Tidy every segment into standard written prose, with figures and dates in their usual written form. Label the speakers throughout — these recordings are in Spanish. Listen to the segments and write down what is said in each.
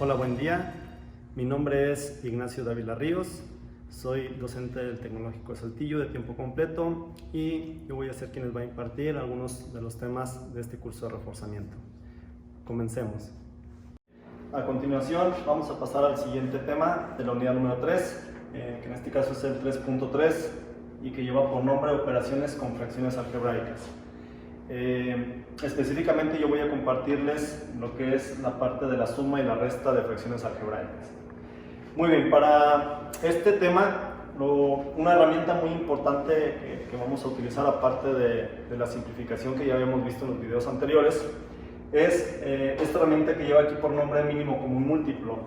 Speaker 1: Hola, buen día. Mi nombre es Ignacio Dávila Ríos. Soy docente del Tecnológico de Saltillo de tiempo completo y yo voy a ser quien les va a impartir algunos de los temas de este curso de reforzamiento. Comencemos. A continuación vamos a pasar al siguiente tema de la unidad número 3, que en este caso es el 3.3 y que lleva por nombre operaciones con fracciones algebraicas. Específicamente yo voy a compartirles lo que es la parte de la suma y la resta de fracciones algebraicas. Muy bien, para este tema una herramienta muy importante que vamos a utilizar aparte de la simplificación que ya habíamos visto en los videos anteriores es esta herramienta que lleva aquí por nombre mínimo común múltiplo.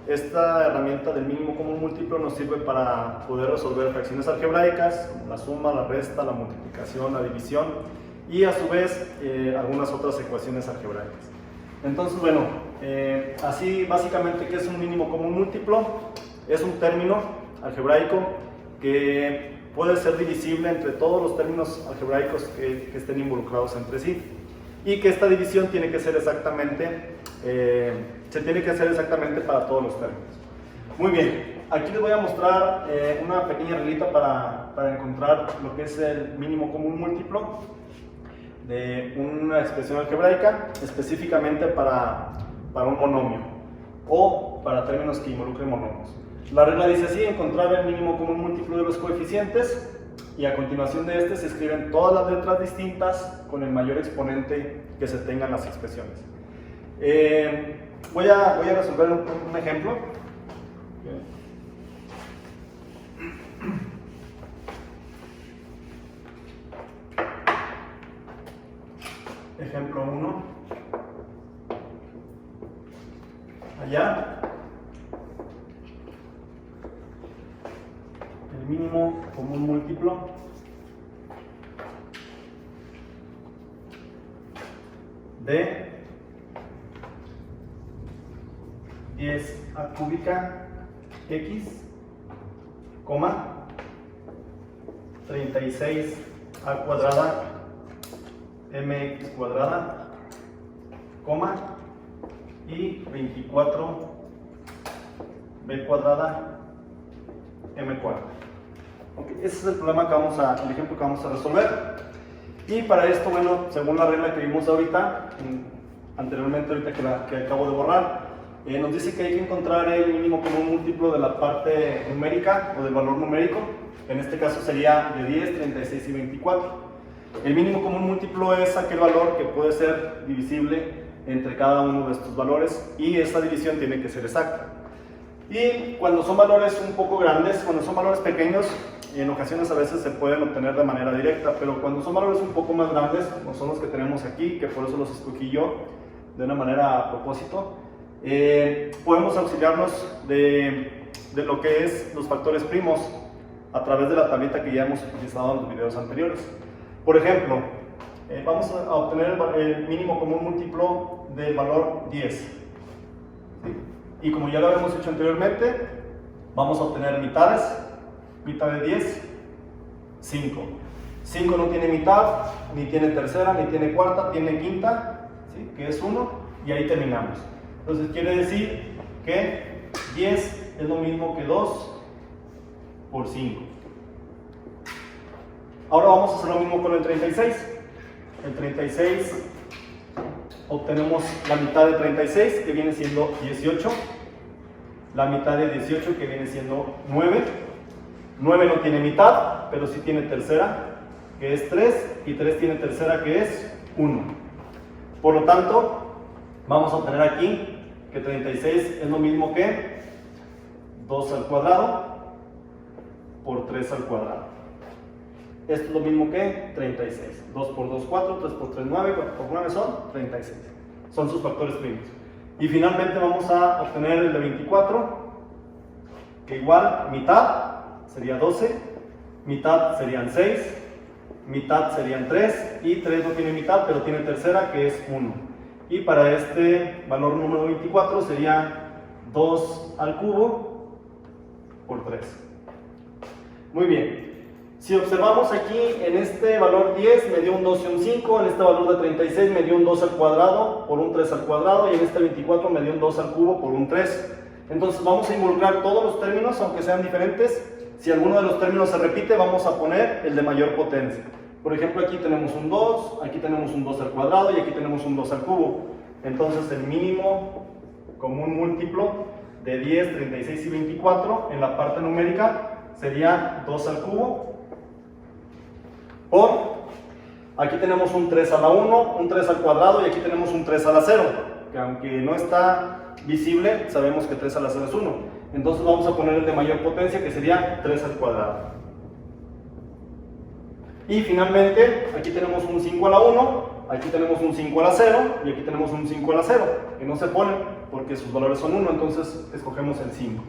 Speaker 1: Esta herramienta del mínimo común múltiplo nos sirve para poder resolver fracciones algebraicas como la suma, la resta, la multiplicación, la división y a su vez algunas otras ecuaciones algebraicas. Entonces, bueno, así básicamente, ¿qué es un mínimo común múltiplo? Es un término algebraico que puede ser divisible entre todos los términos algebraicos que estén involucrados entre sí y que esta división tiene que ser exactamente, se tiene que hacer exactamente para todos los términos. Muy bien, aquí les voy a mostrar una pequeña reglita para encontrar lo que es el mínimo común múltiplo de una expresión algebraica, específicamente para un monomio o para términos que involucren monomios. La regla dice así: encontrar el mínimo común múltiplo de los coeficientes, y a continuación de este se escriben todas las letras distintas con el mayor exponente que se tengan las expresiones. Voy a resolver un ejemplo. Ejemplo 1. Allá, el mínimo común múltiplo de 10a cúbica x, 36a cuadrada mx cuadrada, y 24b cuadrada m cuadrada. Okay, ese es el problema que el ejemplo que vamos a resolver. Y para esto, bueno, según la regla que vimos ahorita, anteriormente que acabo de borrar, nos dice que hay que encontrar el mínimo común múltiplo de la parte numérica o del valor numérico. En este caso sería de 10, 36 y 24. El mínimo común múltiplo es aquel valor que puede ser divisible entre cada uno de estos valores y esta división tiene que ser exacta. Y cuando son valores un poco grandes, cuando son valores pequeños, en ocasiones a veces se pueden obtener de manera directa, pero cuando son valores un poco más grandes, como son los que tenemos aquí, que por eso los escogí yo de una manera a propósito, podemos auxiliarnos de lo que es los factores primos a través de la tablita que ya hemos utilizado en los videos anteriores. Por ejemplo, vamos a obtener el mínimo común múltiplo del valor 10. ¿Sí? Y como ya lo habíamos hecho anteriormente, vamos a obtener mitades. Mitad de 10, 5. 5 no tiene mitad, ni tiene tercera, ni tiene cuarta, tiene quinta, ¿sí? Que es 1, y ahí terminamos. Entonces quiere decir que 10 es lo mismo que 2 por 5. Ahora vamos a hacer lo mismo con el 36. El 36, obtenemos la mitad de 36, que viene siendo 18. La mitad de 18, que viene siendo 9. 9 no tiene mitad, pero sí tiene tercera, que es 3. Y 3 tiene tercera, que es 1. Por lo tanto, vamos a obtener aquí que 36 es lo mismo que 2 al cuadrado por 3 al cuadrado. Esto es lo mismo que 36. 2 por 2, 4, 3 por 3, 9, 4 por 9 son 36. Son sus factores primos. Y finalmente vamos a obtener el de 24, que igual mitad sería 12, mitad serían 6, mitad serían 3, y 3 no tiene mitad, pero tiene tercera, que es 1. Y para este valor número 24 sería 2 al cubo por 3. Muy bien. Si observamos aquí, en este valor 10 me dio un 2 y un 5, en este valor de 36 me dio un 2 al cuadrado por un 3 al cuadrado, y en este 24 me dio un 2 al cubo por un 3. Entonces vamos a involucrar todos los términos, aunque sean diferentes. Si alguno de los términos se repite, vamos a poner el de mayor potencia. Por ejemplo, aquí tenemos un 2, aquí tenemos un 2 al cuadrado y aquí tenemos un 2 al cubo. Entonces el mínimo común múltiplo de 10, 36 y 24 en la parte numérica sería 2 al cubo por, aquí tenemos un 3 a la 1, un 3 al cuadrado y aquí tenemos un 3 a la 0, que aunque no está visible, sabemos que 3 a la 0 es 1. Entonces vamos a poner el de mayor potencia, que sería 3 al cuadrado. Y finalmente, aquí tenemos un 5 a la 1, aquí tenemos un 5 a la 0 y aquí tenemos un 5 a la 0, que no se ponen porque sus valores son 1, entonces escogemos el 5,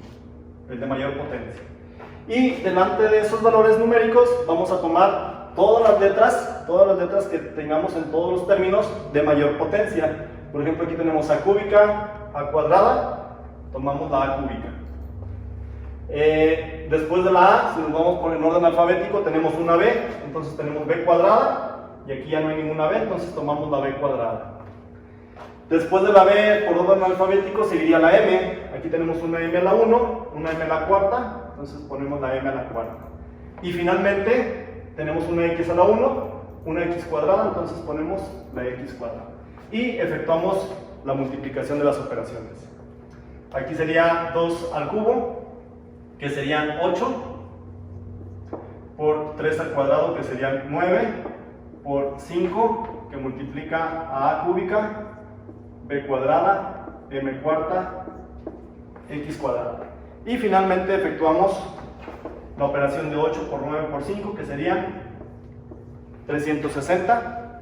Speaker 1: el de mayor potencia. Y delante de esos valores numéricos vamos a tomar todas las letras que tengamos en todos los términos de mayor potencia. Por ejemplo, aquí tenemos A cúbica, A cuadrada, tomamos la A cúbica. Después de la A, si nos vamos por en orden alfabético, tenemos una B, entonces tenemos B cuadrada, y aquí ya no hay ninguna B, entonces tomamos la B cuadrada. Después de la B, por orden alfabético, seguiría la M. Aquí tenemos una M a la 1, una M a la cuarta, entonces ponemos la M a la cuarta. Y finalmente, tenemos una X a la 1, una X cuadrada, entonces ponemos la X cuadrada. Y efectuamos la multiplicación de las operaciones. Aquí sería 2 al cubo, que serían 8, por 3 al cuadrado, que serían 9, por 5, que multiplica a A cúbica, B cuadrada, M cuarta, X cuadrada. Y finalmente efectuamos la operación de 8 por 9 por 5, que serían 360,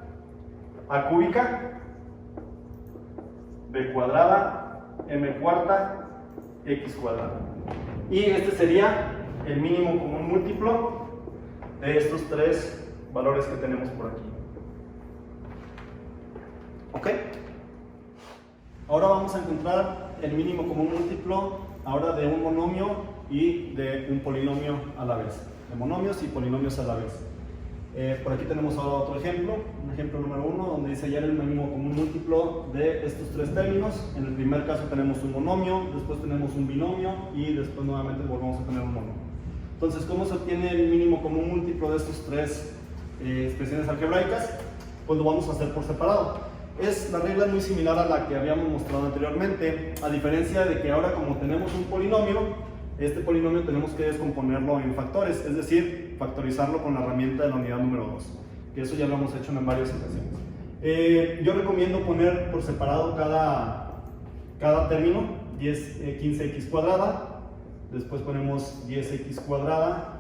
Speaker 1: A cúbica, B cuadrada, M cuarta, X cuadrada. Y este sería el mínimo común múltiplo de estos tres valores que tenemos por aquí. ¿Ok? Ahora vamos a encontrar el mínimo común múltiplo ahora de un monomio y de un polinomio a la vez. De monomios y polinomios a la vez. Por aquí tenemos ahora otro ejemplo, un ejemplo número 1, donde dice hallar el mínimo común múltiplo de estos tres términos. En el primer caso tenemos un monomio, después tenemos un binomio y después nuevamente volvemos a tener un monomio. Entonces, ¿cómo se obtiene el mínimo común múltiplo de estos tres expresiones algebraicas? Pues lo vamos a hacer por separado. La regla es muy similar a la que habíamos mostrado anteriormente, a diferencia de que ahora, como tenemos un polinomio, este polinomio tenemos que descomponerlo en factores, es decir, factorizarlo con la herramienta de la unidad número 2, que eso ya lo hemos hecho en varias ocasiones. Yo recomiendo poner por separado cada término, 15x cuadrada, después ponemos 10x cuadrada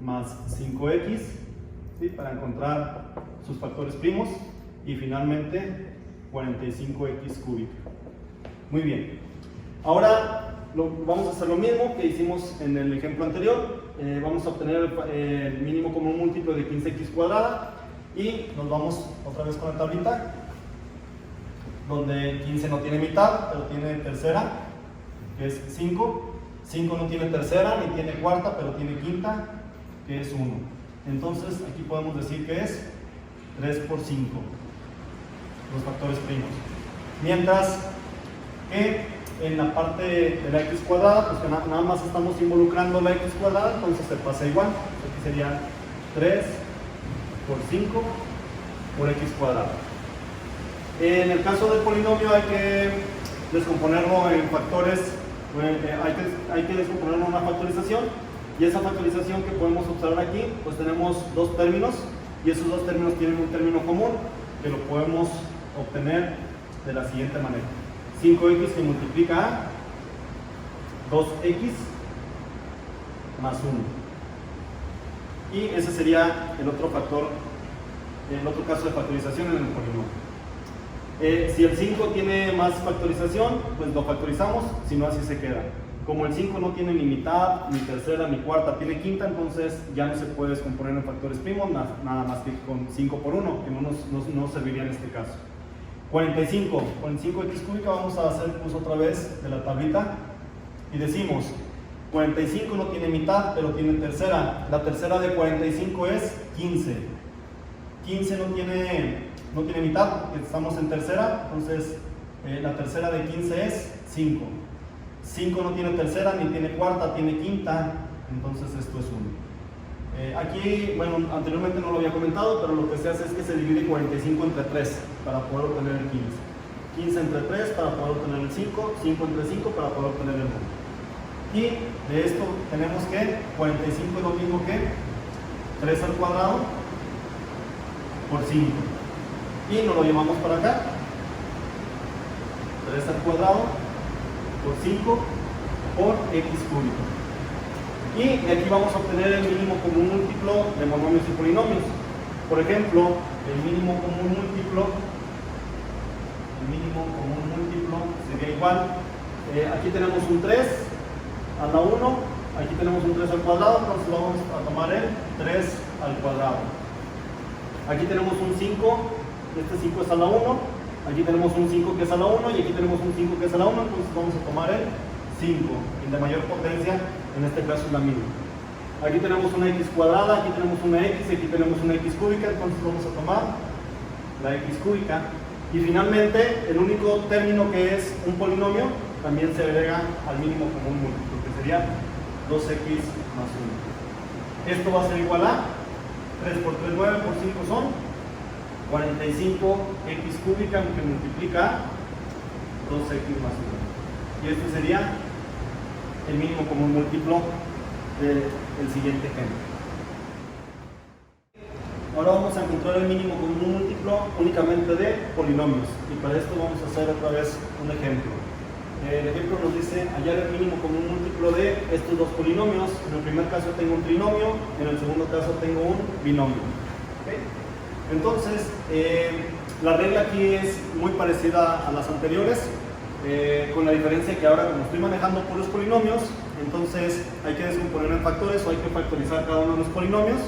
Speaker 1: más 5x, ¿sí?, para encontrar sus factores primos, y finalmente 45x cúbica. Muy bien, ahora vamos a hacer lo mismo que hicimos en el ejemplo anterior. Vamos a obtener el mínimo común múltiplo de 15x cuadrada y nos vamos otra vez con la tablita, donde 15 no tiene mitad, pero tiene tercera, que es 5. 5 no tiene tercera ni tiene cuarta, pero tiene quinta, que es 1. Entonces aquí podemos decir que es 3 por 5, los factores primos. Mientras que en la parte de la x cuadrada, pues que nada más estamos involucrando la x cuadrada, entonces se pasa igual. Aquí sería 3 por 5 por x cuadrada. En el caso del polinomio hay que descomponerlo en factores, hay que descomponerlo en una factorización, y esa factorización que podemos observar aquí, pues tenemos dos términos, y esos dos términos tienen un término común, que lo podemos obtener de la siguiente manera. 5x que multiplica a 2x más 1. Y ese sería el otro factor, el otro caso de factorización en el polinomio. Si el 5 tiene más factorización, pues lo factorizamos, si no así se queda. Como el 5 no tiene ni mitad, ni tercera, ni cuarta, tiene quinta, entonces ya no se puede descomponer en factores primos, nada más que con 5 por 1, que no serviría en este caso. 45x cúbica, vamos a hacer uso otra vez de la tablita y decimos 45 no tiene mitad, pero tiene tercera. La tercera de 45 es 15. 15 no tiene mitad porque estamos en tercera, entonces la tercera de 15 es 5. 5 no tiene tercera ni tiene cuarta, tiene quinta, entonces esto es 1. Aquí, bueno, anteriormente no lo había comentado, pero lo que se hace es que se divide 45 entre 3 para poder obtener el 15. 15 entre 3 para poder obtener el 5, 5 entre 5 para poder obtener el 1. Y de esto tenemos que 45 es lo mismo que 3 al cuadrado por 5. Y nos lo llevamos para acá. 3 al cuadrado por 5 por x cúbico. Y de aquí vamos a obtener el mínimo común múltiplo de monomios y polinomios. Por ejemplo, el mínimo común múltiplo sería igual. Aquí tenemos un 3 a la 1, aquí tenemos un 3 al cuadrado, entonces vamos a tomar el 3 al cuadrado. Aquí tenemos un 5, este 5 es a la 1, aquí tenemos un 5 que es a la 1 y aquí tenemos un 5 que es a la 1, entonces vamos a tomar el 5, el de mayor potencia, en este caso es la mínima. Aquí tenemos una x cuadrada, aquí tenemos una x, aquí tenemos una x cúbica, entonces vamos a tomar la x cúbica. Y finalmente, el único término que es un polinomio también se agrega al mínimo común múltiplo, que sería 2x más 1. Esto va a ser igual a 3 por 3, 9 por 5 son 45x cúbica, que multiplica 2x más 1. Y este sería el mínimo común múltiplo del siguiente ejemplo. Ahora vamos a encontrar el mínimo común múltiplo únicamente de polinomios. Y para esto vamos a hacer otra vez un ejemplo. El ejemplo nos dice hallar el mínimo común múltiplo de estos dos polinomios. En el primer caso tengo un trinomio, en el segundo caso tengo un binomio. ¿Okay? Entonces, la regla aquí es muy parecida a las anteriores, con la diferencia que ahora, como estoy manejando puros polinomios, entonces hay que descomponer en factores o hay que factorizar cada uno de los polinomios.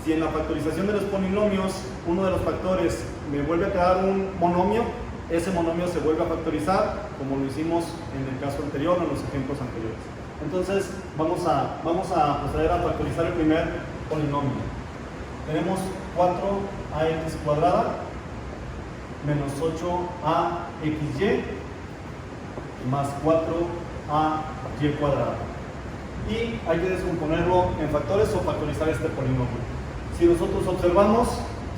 Speaker 1: Si en la factorización de los polinomios uno de los factores me vuelve a quedar un monomio, ese monomio se vuelve a factorizar, como lo hicimos en el caso anterior o en los ejemplos anteriores. Entonces vamos a proceder a factorizar el primer polinomio. Tenemos 4ax cuadrada menos 8axy más 4ay cuadrada. Y hay que descomponerlo en factores o factorizar este polinomio. Si nosotros observamos,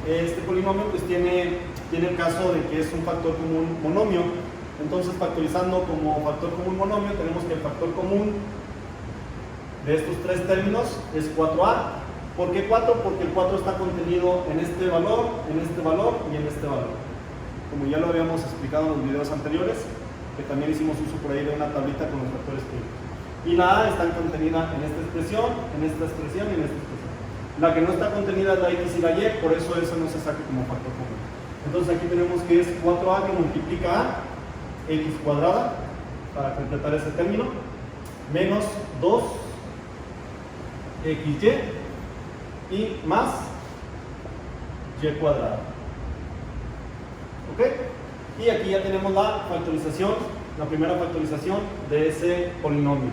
Speaker 1: este polinomio pues tiene el caso de que es un factor común monomio. Entonces, factorizando como factor común monomio, tenemos que el factor común de estos tres términos es 4a. ¿Por qué 4? Porque el 4 está contenido en este valor y en este valor. Como ya lo habíamos explicado en los videos anteriores, que también hicimos uso por ahí de una tablita con los factores primos. Y la a está contenida en esta expresión, en esta expresión y en esta expresión. La que no está contenida es la x y la y, por eso no se saca como factor común. Entonces aquí tenemos que es 4a que multiplica a x cuadrada, para completar ese término, menos 2xy y más y cuadrada. ¿Ok? Y aquí ya tenemos la factorización, la primera factorización de ese polinomio.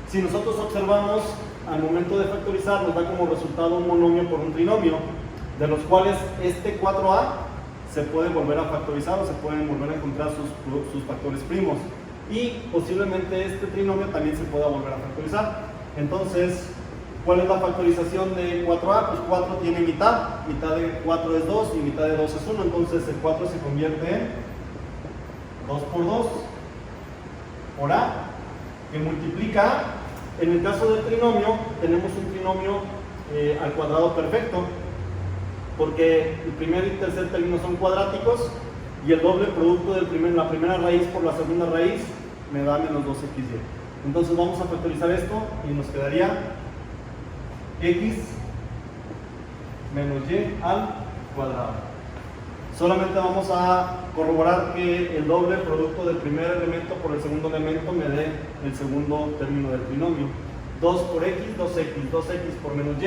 Speaker 1: Si nosotros observamos, al momento de factorizar nos da como resultado un monomio por un trinomio, de los cuales este 4a se puede volver a factorizar o se pueden volver a encontrar sus factores primos. Y posiblemente este trinomio también se pueda volver a factorizar. Entonces, ¿cuál es la factorización de 4a? Pues 4 tiene mitad, mitad de 4 es 2 y mitad de 2 es 1, entonces el 4 se convierte en 2 por 2 por a, que multiplica a. En el caso del trinomio, tenemos un trinomio al cuadrado perfecto, porque el primer y tercer término son cuadráticos y el doble producto de la primera raíz por la segunda raíz me da menos 2xy. Entonces vamos a factorizar esto y nos quedaría x menos y al cuadrado. Solamente vamos a corroborar que el doble producto del primer elemento por el segundo elemento me dé el segundo término del trinomio. 2 por x, 2x, 2x por menos y,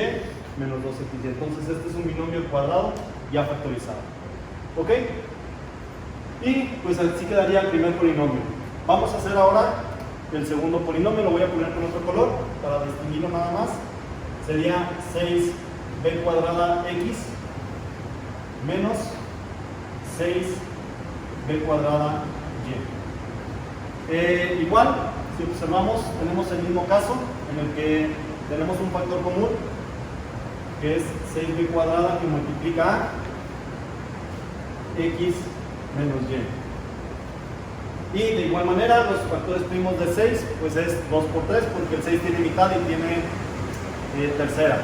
Speaker 1: menos 2xy. Entonces este es un binomio cuadrado ya factorizado. ¿Ok? Y pues así quedaría el primer polinomio. Vamos a hacer ahora el segundo polinomio, lo voy a poner con otro color para distinguirlo nada más. Sería 6b cuadrada x menos 6b cuadrada y. Igual, si observamos, tenemos el mismo caso en el que tenemos un factor común, que es 6b cuadrada que multiplica a x menos y. Y de igual manera, los factores primos de 6, pues es 2 por 3, porque el 6 tiene mitad y tiene tercera,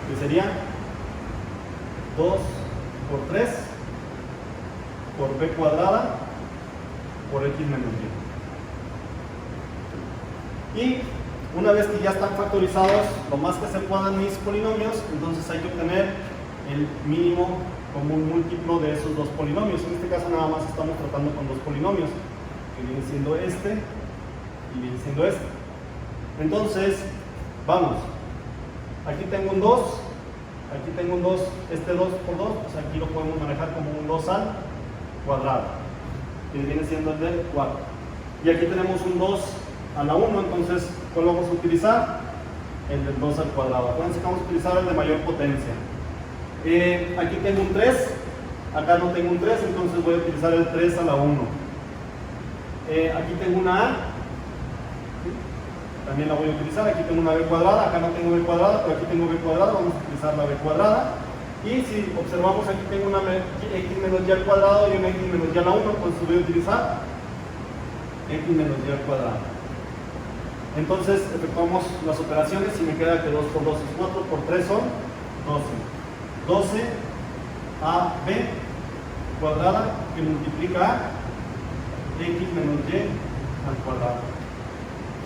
Speaker 1: que sería 2 por 3 por b cuadrada por x menos y. Y una vez que ya están factorizados lo más que se puedan mis polinomios, entonces hay que obtener el mínimo común múltiplo de esos dos polinomios. En este caso nada más estamos tratando con dos polinomios, que viene siendo este y viene siendo este. Entonces, vamos, aquí tengo un 2, aquí tengo un 2, este 2 por 2, pues aquí lo podemos manejar como un 2 al cuadrado, que viene siendo el del 4. Y aquí tenemos un 2 a la 1, entonces, ¿cuál vamos a utilizar? El del 2 al cuadrado. Acuérdense que vamos a utilizar el de mayor potencia. Aquí tengo un 3, acá no tengo un 3, entonces voy a utilizar el 3 a la 1. Aquí tengo una A, también la voy a utilizar. Aquí tengo una B cuadrada, acá no tengo B cuadrada, pero aquí tengo B cuadrada, vamos a utilizar la B cuadrada. Y si observamos, aquí tengo una x menos y al cuadrado y una x menos y a la 1, entonces voy a utilizar x menos y al cuadrado. Entonces efectuamos las operaciones y me queda que 2 por 2 es 4, por 3 son 12. 12 AB cuadrada que multiplica a x menos y al cuadrado.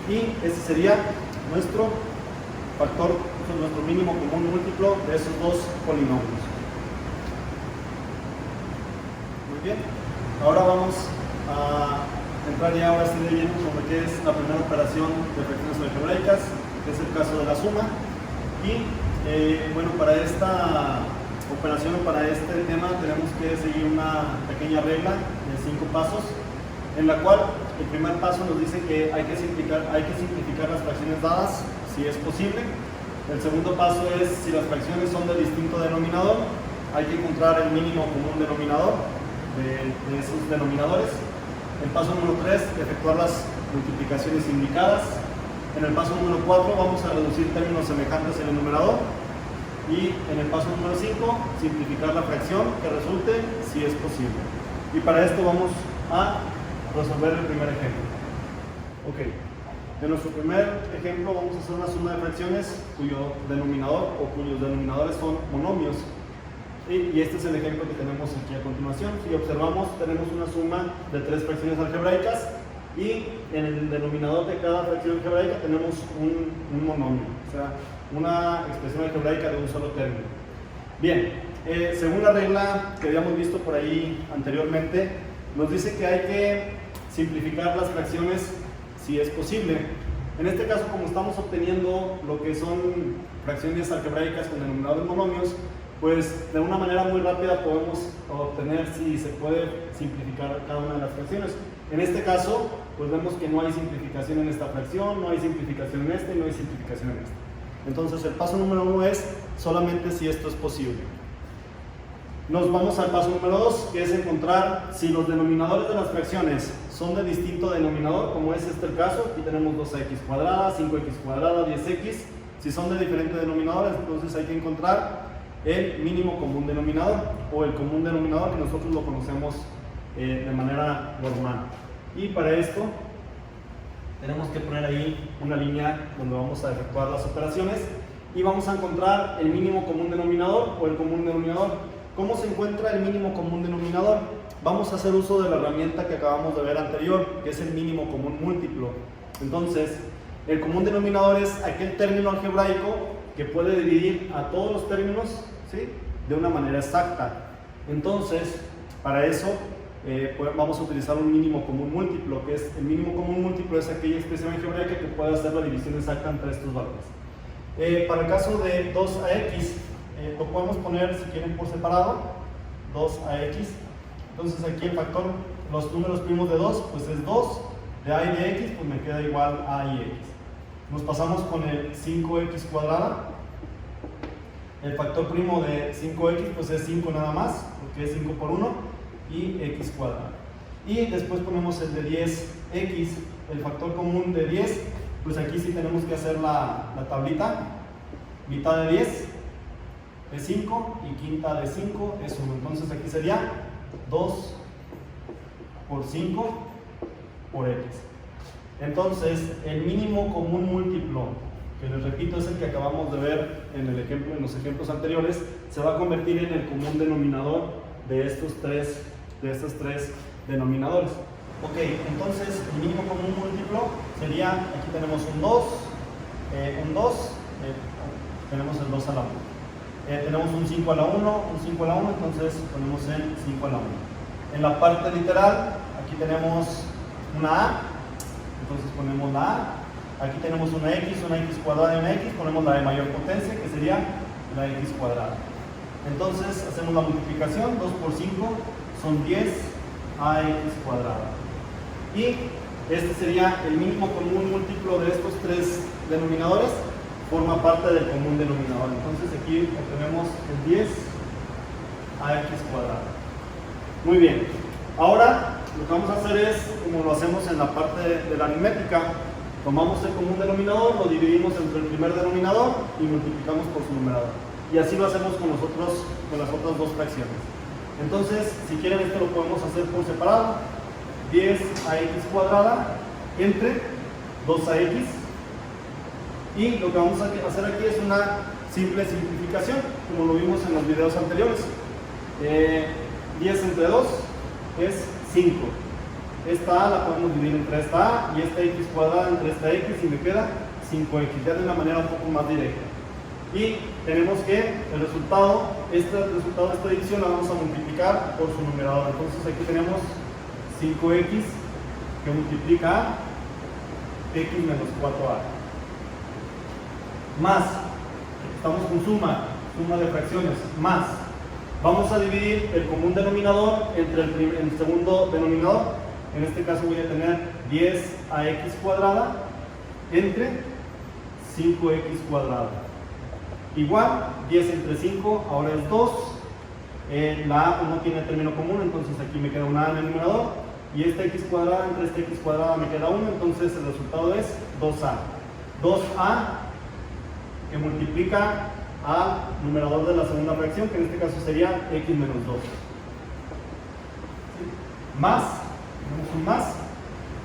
Speaker 1: Y ese sería nuestro factor, nuestro mínimo común múltiplo de esos dos polinomios. Muy bien, ahora vamos a entrar ya ahora sí de lleno sobre qué es la primera operación de fracciones algebraicas, que es el caso de la suma. Y bueno, para esta operación o para este tema tenemos que seguir una pequeña regla de 5 pasos, en la cual el primer paso nos dice que hay que simplificar las fracciones dadas si es posible. El segundo paso es, si las fracciones son de distinto denominador, hay que encontrar el mínimo común denominador de esos denominadores. El paso número 3, efectuar las multiplicaciones indicadas. En el paso número 4 vamos a reducir términos semejantes en el numerador. Y en el paso número 5, simplificar la fracción que resulte si es posible. Y para esto vamos a resolver el primer ejemplo. Ok, en nuestro primer ejemplo vamos a hacer una suma de fracciones cuyo denominador o cuyos denominadores son monomios. Y este es el ejemplo que tenemos aquí a continuación. Si observamos, tenemos una suma de 3 fracciones algebraicas y en el denominador de cada fracción algebraica tenemos un monomio, o sea, una expresión algebraica de un solo término. Bien, según la regla que habíamos visto por ahí anteriormente, nos dice que hay que simplificar las fracciones si es posible. En este caso, como estamos obteniendo lo que son fracciones algebraicas con denominadores monomios, pues de una manera muy rápida podemos obtener si se puede simplificar cada una de las fracciones. En este caso, pues vemos que no hay simplificación en esta fracción, no hay simplificación en esta y no hay simplificación en esta. Entonces el paso número 1 es solamente si esto es posible. Nos vamos al paso número 2, que es encontrar si los denominadores de las fracciones son de distinto denominador, como es este el caso. Aquí tenemos 2x cuadrada, 5x cuadrada, 10x. Si son de diferentes denominadores, entonces hay que encontrar el mínimo común denominador o el común denominador, que nosotros lo conocemos de manera normal. Y para esto tenemos que poner ahí una línea donde vamos a efectuar las operaciones y vamos a encontrar el mínimo común denominador o el común denominador. ¿Cómo se encuentra el mínimo común denominador? Vamos a hacer uso de la herramienta que acabamos de ver anterior, que es el mínimo común múltiplo. Entonces, el común denominador es aquel término algebraico que puede dividir a todos los términos, ¿sí?, de una manera exacta. Entonces, para eso pues vamos a utilizar un mínimo común múltiplo, que es el mínimo común múltiplo es aquella expresión algebraica que puede hacer la división exacta entre estos valores. Para el caso de 2ax, lo podemos poner, si quieren, por separado, 2ax. Entonces aquí el factor, los números primos de 2, pues es 2, de a y de x, pues me queda igual a y x. Nos pasamos con el 5x cuadrada. El factor primo de 5x pues es 5 nada más, porque es 5 por 1, y x cuadrada. Y después ponemos el de 10x, el factor común de 10, pues aquí sí tenemos que hacer la tablita. Mitad de 10 es 5 y quinta de 5 es 1. Entonces aquí sería 2 por 5 por x. Entonces el mínimo común múltiplo, que les repito es el que acabamos de ver en el ejemplo, en los ejemplos anteriores, se va a convertir en el común denominador de estos tres denominadores. Ok, entonces el mínimo común múltiplo sería, aquí tenemos un 2, tenemos el 2 a la 1. Tenemos un 5 a la 1, un 5 a la 1, entonces ponemos el 5 a la 1. En la parte literal, aquí tenemos una a, entonces ponemos la a. Aquí tenemos una x cuadrada y una x, ponemos la de mayor potencia, que sería la x cuadrada. Entonces hacemos la multiplicación, 2 por 5 son 10 ax cuadrada. Y este sería el mínimo común múltiplo de estos tres denominadores, forma parte del común denominador. Entonces aquí obtenemos el 10 ax cuadrada. Muy bien, ahora lo que vamos a hacer es, como lo hacemos en la parte de la aritmética, tomamos el común denominador, lo dividimos entre el primer denominador y multiplicamos por su numerador. Y así lo hacemos con las otras dos fracciones. Entonces, si quieren, esto lo podemos hacer por separado. 10 ax cuadrada entre 2ax. Y lo que vamos a hacer aquí es una simple simplificación, como lo vimos en los videos anteriores. 10 entre 2 es 5. Esta a la podemos dividir entre esta a y esta x cuadrada entre esta x y me queda 5x, ya de una manera un poco más directa. Y tenemos que el resultado de esta división la vamos a multiplicar por su numerador. Entonces aquí tenemos 5x que multiplica a x menos 4a. Más, estamos con suma de fracciones, más. Vamos a dividir el común denominador entre el segundo denominador. En este caso voy a tener 10ax cuadrada entre 5x cuadrada. Igual, 10 entre 5 ahora es 2. La a no tiene término común, entonces aquí me queda una a en el numerador. Y esta x cuadrada entre esta x cuadrada me queda 1, entonces el resultado es 2a. 2a que multiplica al numerador de la segunda fracción, que en este caso sería x menos 2. Más, tenemos un más.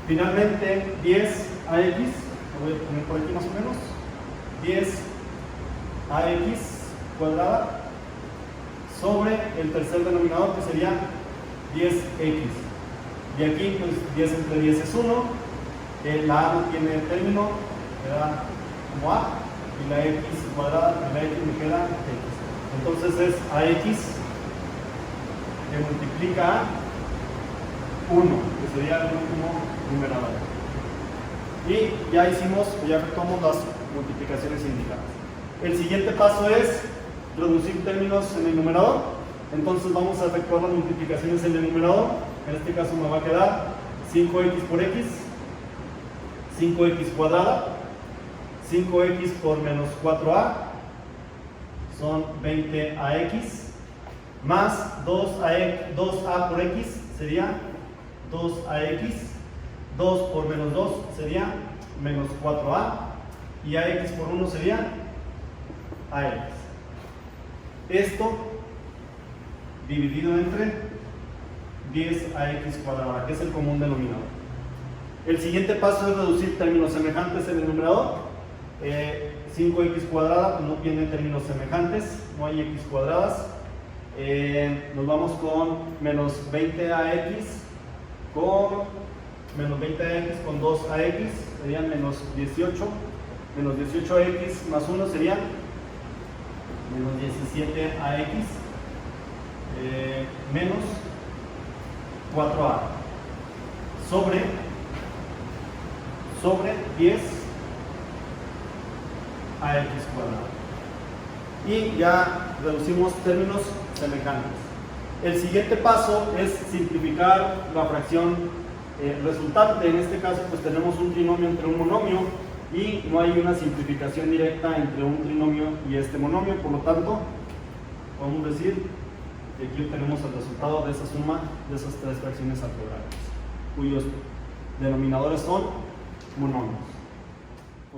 Speaker 1: Finalmente, 10ax, lo voy a poner por aquí más o menos. 10ax cuadrada sobre el tercer denominador, que sería 10x. Y aquí, pues 10 entre 10 es 1. La a no tiene término, queda como a. Y la x cuadrada, la x me queda x. Entonces es ax que multiplica a 1, que sería el último numerador. Y ya efectuamos las multiplicaciones indicadas. El siguiente paso es reducir términos en el numerador. Entonces vamos a efectuar las multiplicaciones en el numerador. En este caso me va a quedar 5x por x, 5x cuadrada, 5x por menos 4a, son 20ax, más 2a por x sería 2ax, 2 por menos 2 sería menos 4a, y ax por 1 sería ax. Esto dividido entre 10ax cuadrada, que es el común denominador. El siguiente paso es reducir términos semejantes en el numerador. 5x cuadrada pues no tiene términos semejantes, no hay x cuadradas. Nos vamos con menos 20ax con menos 20ax con 2ax, serían menos 18. Menos 18ax más 1 sería menos 17ax menos 4a sobre 10 ax cuadrado. Y ya reducimos términos semejantes. El siguiente paso es simplificar la fracción resultante. En este caso pues tenemos un trinomio entre un monomio y no hay una simplificación directa entre un trinomio y este monomio, por lo tanto podemos decir que aquí obtenemos el resultado de esa suma de esas tres fracciones algebraicas cuyos denominadores son monomios.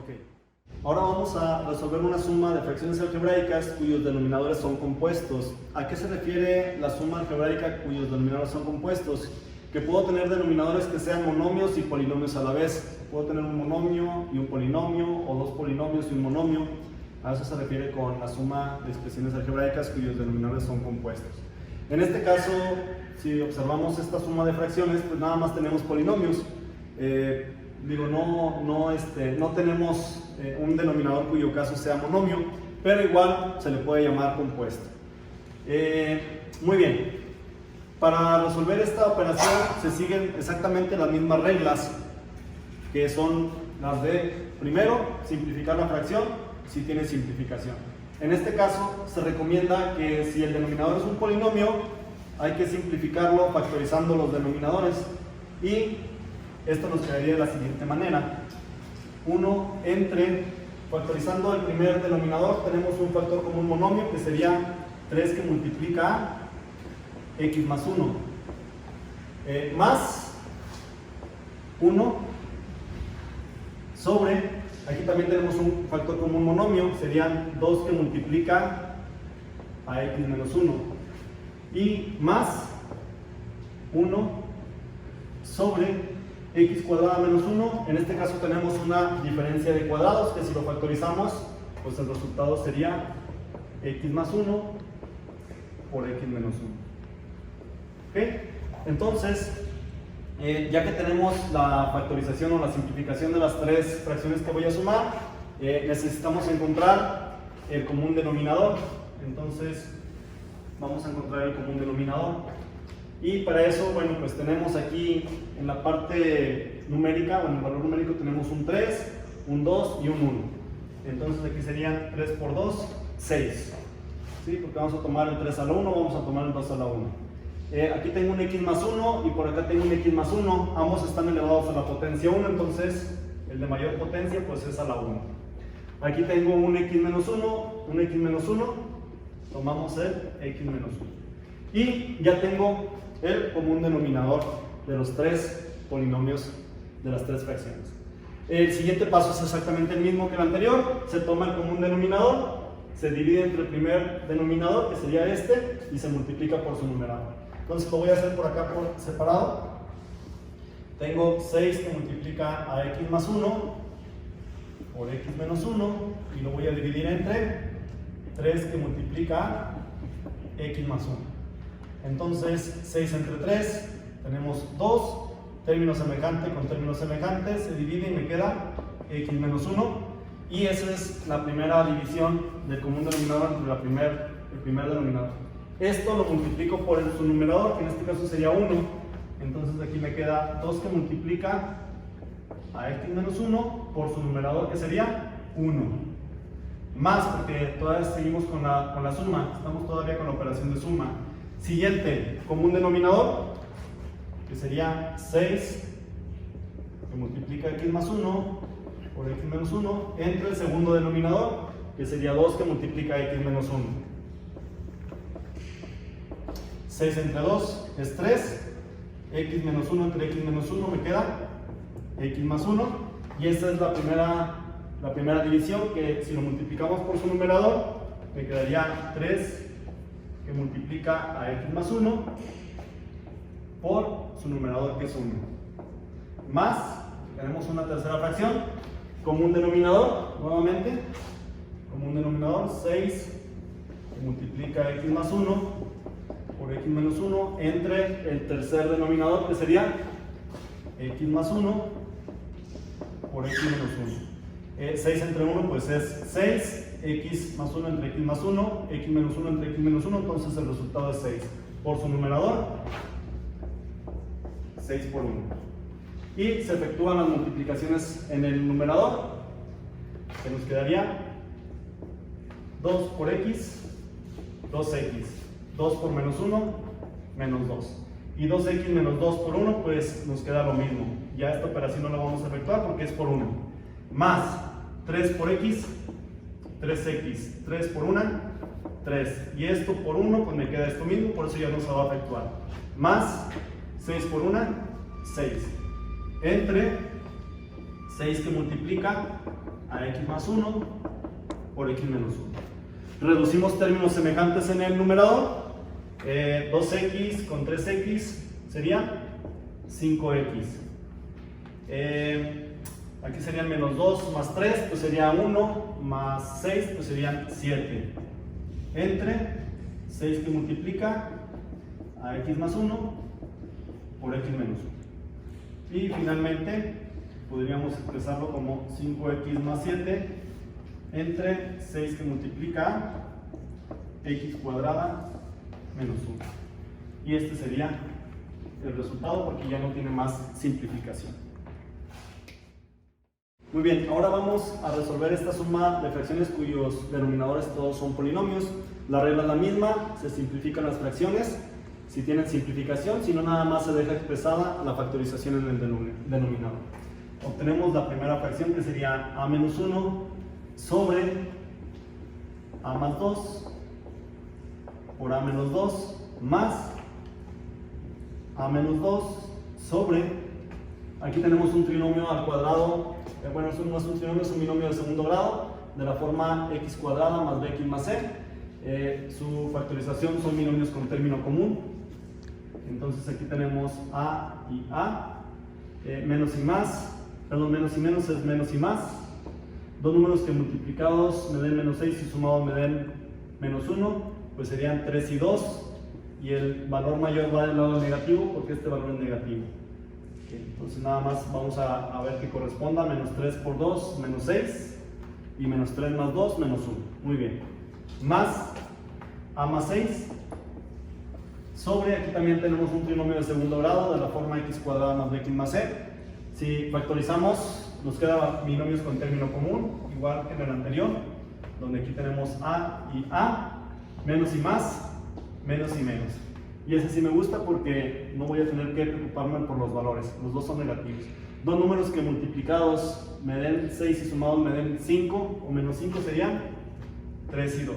Speaker 1: Okay. Ahora vamos a resolver una suma de fracciones algebraicas cuyos denominadores son compuestos. ¿A qué se refiere la suma algebraica cuyos denominadores son compuestos? Que puedo tener denominadores que sean monomios y polinomios a la vez. Puedo tener un monomio y un polinomio, o dos polinomios y un monomio. A eso se refiere con la suma de expresiones algebraicas cuyos denominadores son compuestos. En este caso, si observamos esta suma de fracciones, pues nada más tenemos polinomios. No tenemos un denominador cuyo caso sea monomio, pero igual se le puede llamar compuesto. Muy bien. Para resolver esta operación se siguen exactamente las mismas reglas, que son las de, primero, simplificar la fracción si tiene simplificación. En este caso se recomienda que si el denominador es un polinomio, hay que simplificarlo factorizando los denominadores, y esto nos quedaría de la siguiente manera: 1 entre, factorizando el primer denominador, tenemos un factor común monomio que sería 3 que multiplica a x más 1, más 1 sobre, aquí también tenemos un factor común monomio, serían 2 que multiplica a x menos 1, y más 1 sobre x cuadrada menos 1. En este caso tenemos una diferencia de cuadrados que si lo factorizamos, pues el resultado sería x más 1 por x menos 1. ¿Okay? Entonces, ya que tenemos la factorización o la simplificación de las tres fracciones que voy a sumar, necesitamos encontrar el común denominador. Entonces, vamos a encontrar el común denominador. Y para eso, bueno, pues tenemos aquí en la parte numérica, o en el valor numérico, tenemos un 3, un 2 y un 1. Entonces aquí serían 3 por 2, 6. ¿Sí? Porque vamos a tomar el 3 a la 1, vamos a tomar el 2 a la 1. Aquí tengo un x más 1 y por acá tengo un x más 1. Ambos están elevados a la potencia 1, entonces el de mayor potencia pues es a la 1. Aquí tengo un x menos 1, un x menos 1. Tomamos el x menos 1. Y ya tengo el común denominador de los tres polinomios de las tres fracciones. El siguiente paso es exactamente el mismo que el anterior. Se toma el común denominador, se divide entre el primer denominador, que sería este, y se multiplica por su numerador. Entonces lo voy a hacer por acá por separado. Tengo 6 que multiplica a x más 1 por x menos 1, y lo voy a dividir entre 3 que multiplica a x más 1. Entonces 6 entre 3, tenemos 2, término semejante con término semejante, se divide y me queda x menos 1, y esa es la primera división del común denominador entre el primer denominador. Esto lo multiplico por su numerador, que en este caso sería 1, entonces aquí me queda 2 que multiplica a x menos 1 por su numerador, que sería 1, más, porque todavía seguimos con la suma, estamos todavía con la operación de suma. Siguiente, común denominador, que sería 6 que multiplica x más 1 por x menos 1, entre el segundo denominador, que sería 2 que multiplica x menos 1. 6 entre 2 es 3, x menos 1 entre x menos 1 me queda x más 1, y esta es la primera división, que si lo multiplicamos por su numerador, me quedaría 3 que multiplica a x más 1 por su numerador, que es 1. Más, tenemos una tercera fracción, común denominador, nuevamente, común denominador, 6 que multiplica a x más 1 por x menos 1 entre el tercer denominador, que sería x más 1 por x menos 1. 6 entre 1 pues es 6, x más 1 entre x más 1, x menos 1 entre x menos 1, entonces el resultado es 6. Por su numerador, 6 por 1. Y se efectúan las multiplicaciones en el numerador, que nos quedaría 2 por x, 2x. 2 por menos 1, menos 2. y 2x menos 2 por 1, pues nos queda lo mismo. Ya esta operación no la vamos a efectuar porque es por 1. Más 3 por x, 3x, 3 por 1, 3. Y esto por 1, pues me queda esto mismo, por eso ya no se va a efectuar. Más 6 por 1, 6. Entre 6 que multiplica a x más 1 por x menos 1. Reducimos términos semejantes en el numerador. 2x con 3x sería 5x. Aquí serían menos 2 más 3, pues sería 1, más 6, pues serían 7. Entre 6 que multiplica a x más 1 por x menos 1. Y finalmente podríamos expresarlo como 5x más 7 entre 6 que multiplica a x cuadrada menos 1. Y este sería el resultado porque ya no tiene más simplificación. Muy bien, ahora vamos a resolver esta suma de fracciones cuyos denominadores todos son polinomios. La regla es la misma, se simplifican las fracciones si tienen simplificación, si no nada más se deja expresada la factorización en el denominador. Obtenemos la primera fracción que sería a menos 1 sobre a más 2 por a menos 2 más a menos 2 sobre, aquí tenemos un trinomio al cuadrado, bueno, eso no es un trinomio, es un binomio de segundo grado, de la forma x cuadrada más bx más c. Su factorización son binomios con término común. Entonces aquí tenemos a y a, menos y más, perdón, menos y menos es menos y más. Dos números que multiplicados me den menos 6 y sumados me den menos 1, pues serían 3 y 2, y el valor mayor va del lado negativo porque este valor es negativo. Entonces nada más vamos a ver que corresponda a menos 3 por 2, menos 6, y menos 3 más 2, menos 1. Muy bien. Más a más 6 sobre, aquí también tenemos un trinomio de segundo grado de la forma x cuadrada más bx más c. Si factorizamos, nos queda binomios con término común, igual que en el anterior, donde aquí tenemos a y a, menos y más, menos y menos. Y ese sí me gusta porque no voy a tener que preocuparme por los valores, los dos son negativos. Dos números que multiplicados me den 6 y sumados me den 5, o menos 5 serían 3 y 2.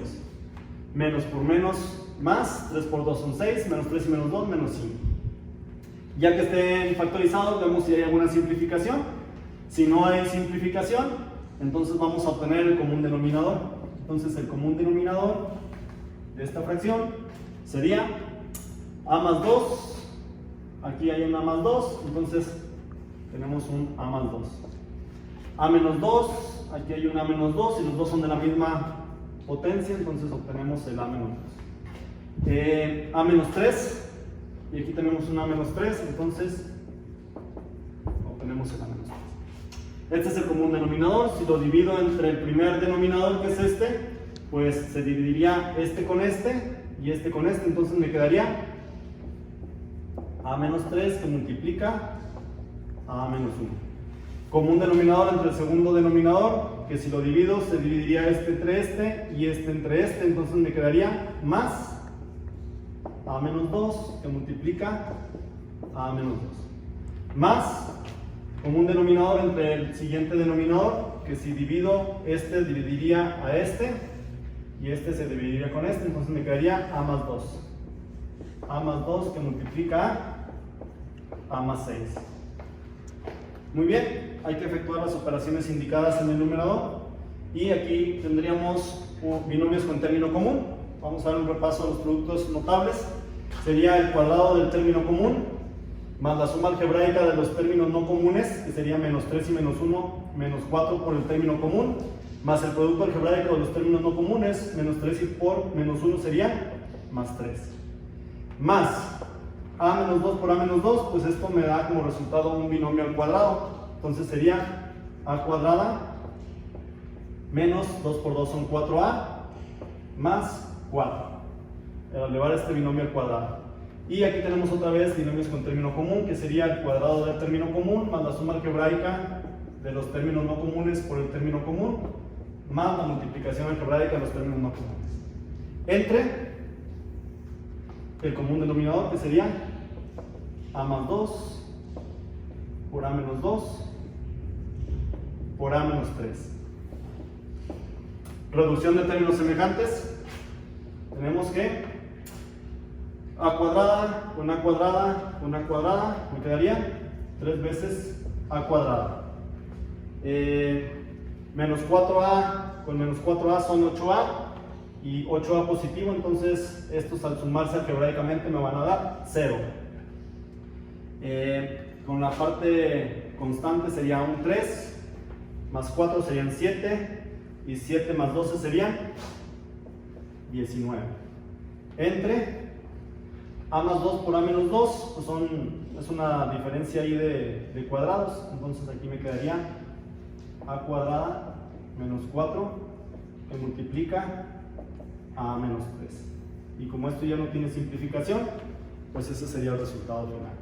Speaker 1: Menos por menos, más, 3 por 2 son 6, menos 3 y menos 2, menos 5. Ya que estén factorizados, vemos si hay alguna simplificación. Si no hay simplificación, entonces vamos a obtener el común denominador. Entonces el común denominador de esta fracción sería a más 2, aquí hay un a más 2, entonces tenemos un a más 2. A menos 2, aquí hay un a menos 2, y los dos son de la misma potencia, entonces obtenemos el a menos 2. A menos 3, y aquí tenemos un a menos 3, entonces obtenemos el a menos 3. Este es el común denominador. Si lo divido entre el primer denominador, que es este, pues se dividiría este con este y este con este, entonces me quedaría a menos 3 que multiplica a menos 1. Común denominador entre el segundo denominador, que si lo divido se dividiría este entre este y este entre este, entonces me quedaría más a menos 2 que multiplica a menos 2. Más común denominador entre el siguiente denominador, que si divido este dividiría a este y este se dividiría con este, entonces me quedaría a más 2. A más 2 que multiplica a más 6. Muy bien, hay que efectuar las operaciones indicadas en el numerador y aquí tendríamos binomios con término común. Vamos a dar un repaso a los productos notables. Sería el cuadrado del término común más la suma algebraica de los términos no comunes, que sería menos 3 y menos 1, menos 4 por el término común, más el producto algebraico de los términos no comunes, menos 3 y por menos 1 sería más 3. Más a menos 2 por a menos 2, pues esto me da como resultado un binomio al cuadrado. Entonces sería a cuadrada menos 2 por 2 son 4a más 4, al elevar este binomio al cuadrado. Y aquí tenemos otra vez binomios con término común, que sería el cuadrado del término común más la suma algebraica de los términos no comunes por el término común, más la multiplicación algebraica de los términos no comunes. Entre el común denominador, que sería a más 2 por a menos 2 por a menos 3. Reducción de términos semejantes. Tenemos que a cuadrada con a cuadrada con a cuadrada, me quedaría 3 veces a cuadrada. Menos 4a con menos 4a son 8a y 8a positivo, entonces estos al sumarse algebraicamente me van a dar 0. Con la parte constante sería un 3, más 4 serían 7 y 7 más 12 serían 19. Entre a más 2 por a menos 2, pues es una diferencia ahí de cuadrados, entonces aquí me quedaría a cuadrada menos 4 que multiplica a menos 3. Y como esto ya no tiene simplificación, pues ese sería el resultado final.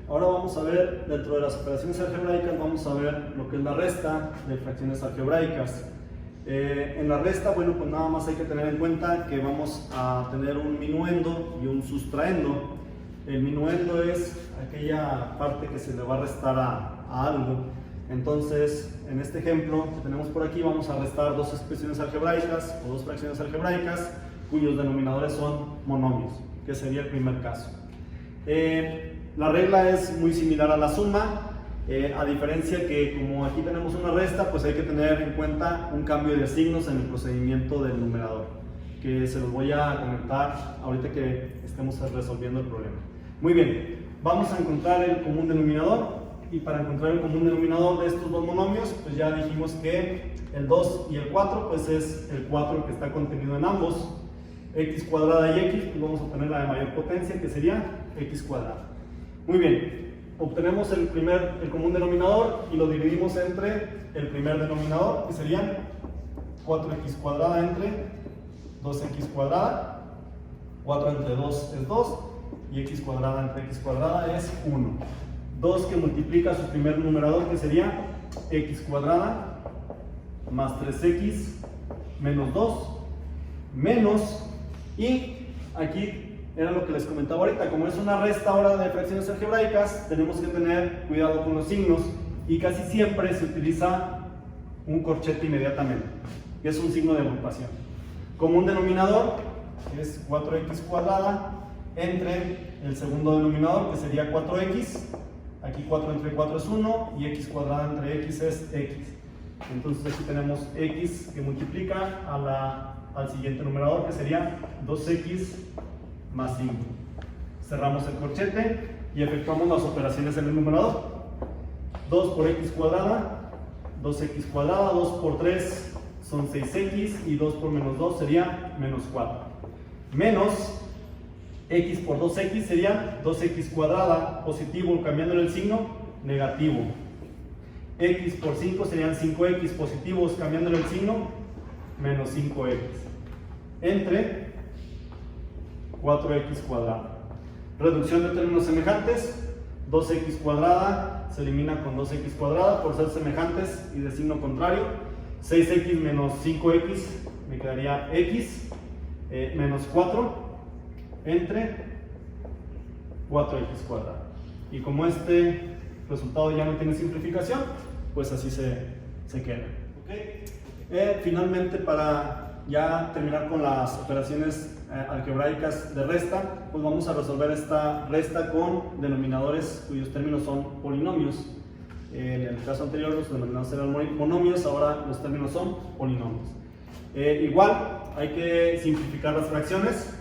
Speaker 1: Ahora vamos a ver, dentro de las operaciones algebraicas, vamos a ver lo que es la resta de fracciones algebraicas. En la resta, bueno, pues nada más hay que tener en cuenta que vamos a tener un minuendo y un sustraendo. El minuendo es aquella parte que se le va a restar a algo. Entonces, en este ejemplo que tenemos por aquí, vamos a restar dos expresiones algebraicas o dos fracciones algebraicas cuyos denominadores son monomios, que sería el primer caso. La regla es muy similar a la suma, a diferencia que como aquí tenemos una resta, pues hay que tener en cuenta un cambio de signos en el procedimiento del numerador, que se los voy a comentar ahorita que estemos resolviendo el problema. Muy bien, vamos a encontrar el común denominador, y para encontrar el común denominador de estos dos monomios, pues ya dijimos que el 2 y el 4, pues es el 4 que está contenido en ambos. X cuadrada y x, pues vamos a obtener la de mayor potencia, que sería x cuadrada. Muy bien, obtenemos el común denominador y lo dividimos entre el primer denominador, que sería 4x cuadrada entre 2x cuadrada. 4 entre 2 es 2 y x cuadrada entre x cuadrada es 1. 2 que multiplica su primer numerador, que sería x cuadrada más 3x menos 2 menos, y aquí era lo que les comentaba ahorita, como es una resta ahora de fracciones algebraicas, tenemos que tener cuidado con los signos y casi siempre se utiliza un corchete inmediatamente, que es un signo de agrupación. Común denominador es 4x cuadrada entre el segundo denominador, que sería 4x. Aquí 4 entre 4 es 1 y x cuadrada entre x es x. Entonces aquí tenemos x que multiplica al siguiente numerador, que sería 2x más 5. Cerramos el corchete y efectuamos las operaciones en el numerador. 2 por x cuadrada, 2x cuadrada, 2 por 3 son 6x y 2 por menos 2 sería menos 4. Menos x por 2x sería 2x cuadrada, positivo, cambiándole el signo, negativo. X por 5 serían 5x, positivos, cambiándole el signo, menos 5x. Entre 4x cuadrada. Reducción de términos semejantes, 2x cuadrada se elimina con 2x cuadrada por ser semejantes y de signo contrario. 6x menos 5x me quedaría x menos 4 entre 4x cuadrada. Y como este resultado ya no tiene simplificación, pues así se queda. ¿Okay? Finalmente, para ya terminar con las operaciones algebraicas de resta, pues vamos a resolver esta resta con denominadores cuyos términos son polinomios. En el caso anterior los denominados eran monomios, ahora los términos son polinomios. Igual hay que simplificar las fracciones.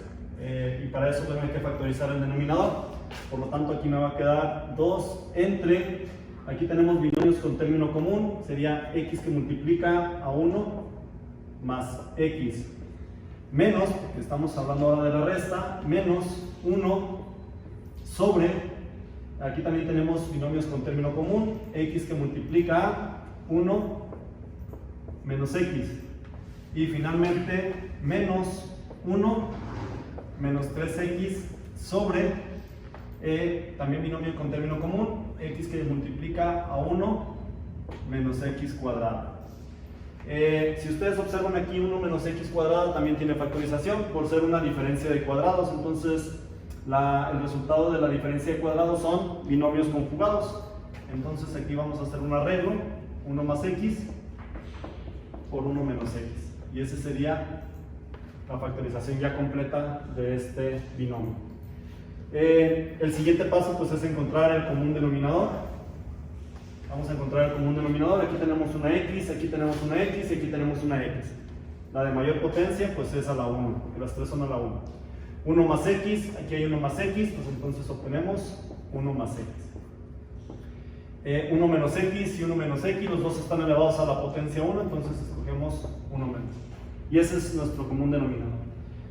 Speaker 1: Y para eso hay que factorizar el denominador. Por lo tanto, aquí me va a quedar 2 entre, aquí tenemos binomios con término común, sería x que multiplica a 1 más x menos, porque estamos hablando ahora de la resta, menos 1 sobre, aquí también tenemos binomios con término común, x que multiplica a 1 menos x, y finalmente menos 1 menos 3x sobre, también binomio con término común, x que multiplica a 1 menos x cuadrada. Si ustedes observan aquí, 1 menos x cuadrada también tiene factorización por ser una diferencia de cuadrados, entonces el resultado de la diferencia de cuadrados son binomios conjugados. Entonces aquí vamos a hacer un arreglo, 1 más x por 1 menos x. Y ese sería la factorización ya completa de este binomio. El siguiente paso pues es encontrar el común denominador. Vamos a encontrar el común denominador. Aquí tenemos una x, aquí tenemos una x y aquí tenemos una x. La de mayor potencia pues es a la 1, porque las tres son a la 1. 1 más x, aquí hay 1 más x, pues entonces obtenemos 1 más x. 1 menos x y 1 menos x, los dos están elevados a la potencia 1, entonces escogemos 1 menos. Y ese es nuestro común denominador.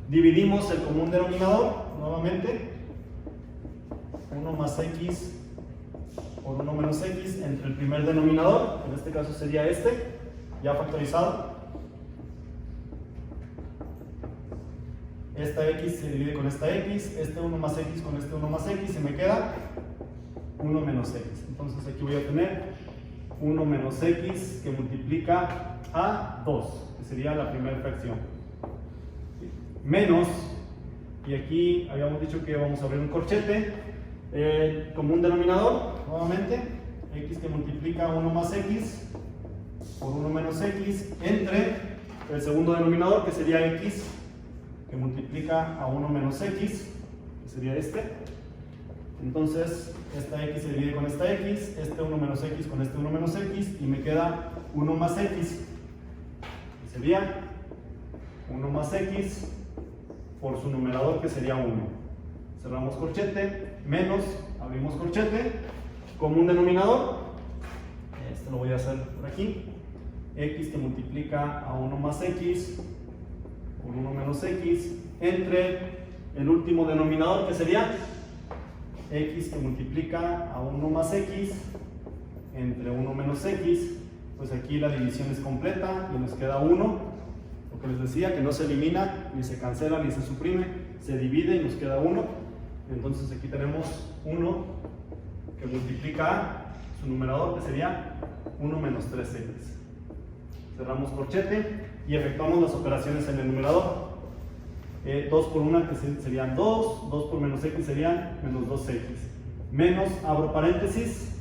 Speaker 1: Dividimos el común denominador, nuevamente, 1 más x por 1 menos x entre el primer denominador, en este caso sería este, ya factorizado. Esta x se divide con esta x, este 1 más x con este 1 más x, y me queda 1 menos x. Entonces aquí voy a tener 1 menos x que multiplica a 2, que sería la primera fracción. Menos, y aquí habíamos dicho que vamos a abrir un corchete, el común denominador, nuevamente, x que multiplica a 1 más x por 1 menos x, entre el segundo denominador, que sería x que multiplica a 1 menos x, que sería este. Entonces, esta x se divide con esta x, este 1 menos x con este 1 menos x, y me queda 1 más x, que sería 1 más x por su numerador, que sería 1. Cerramos corchete, menos, abrimos corchete, común denominador, este lo voy a hacer por aquí, x que multiplica a 1 más x por 1 menos x, entre el último denominador, que sería x que multiplica a 1 más x entre 1 menos x. Pues aquí la división es completa y nos queda 1, lo que les decía, que no se elimina, ni se cancela, ni se suprime, se divide y nos queda 1. Entonces aquí tenemos 1 que multiplica a su numerador, que sería 1 menos 3x. Cerramos corchete y efectuamos las operaciones en el numerador. 2 por 1 que serían 2, 2 por menos x serían menos 2x. Menos, abro paréntesis,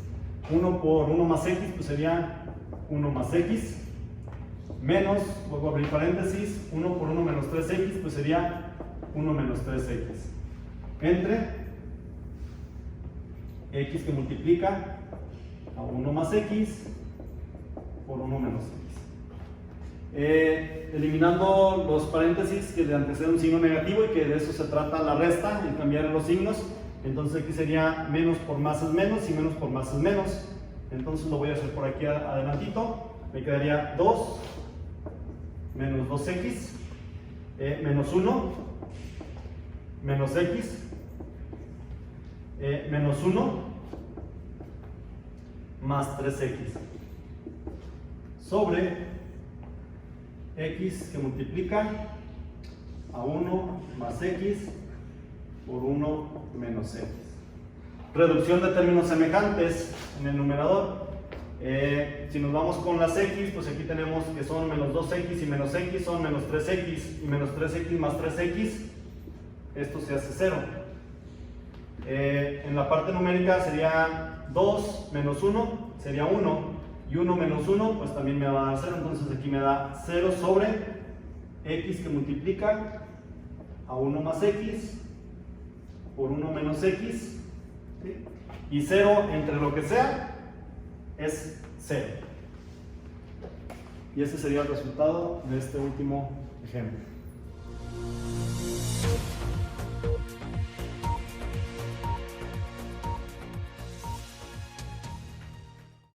Speaker 1: 1 por 1 más x pues sería 1 más x. Menos, vuelvo a abrir paréntesis, 1 por 1 menos 3x pues sería 1 menos 3x. Entre x que multiplica a 1 más x por 1 menos x. Eliminando los paréntesis que le anteceden un signo negativo, y que de eso se trata la resta, en cambiar los signos. Entonces aquí sería menos por más es menos y menos por más es menos. Entonces lo voy a hacer por aquí adelantito. Me quedaría 2 menos 2x menos 1 menos x menos 1 más 3x sobre x que multiplica a 1 más x por 1 menos x. Reducción de términos semejantes en el numerador. Si nos vamos con las x, pues aquí tenemos que son menos 2x y menos x son menos 3x, y menos 3x más 3x, esto se hace 0. En la parte numérica sería 2 menos 1, sería 1. Y 1 menos 1, pues también me va a dar 0, entonces aquí me da 0 sobre x que multiplica a 1 más x por 1 menos x, ¿sí? Y 0 entre lo que sea es 0. Y ese sería el resultado de este último ejemplo.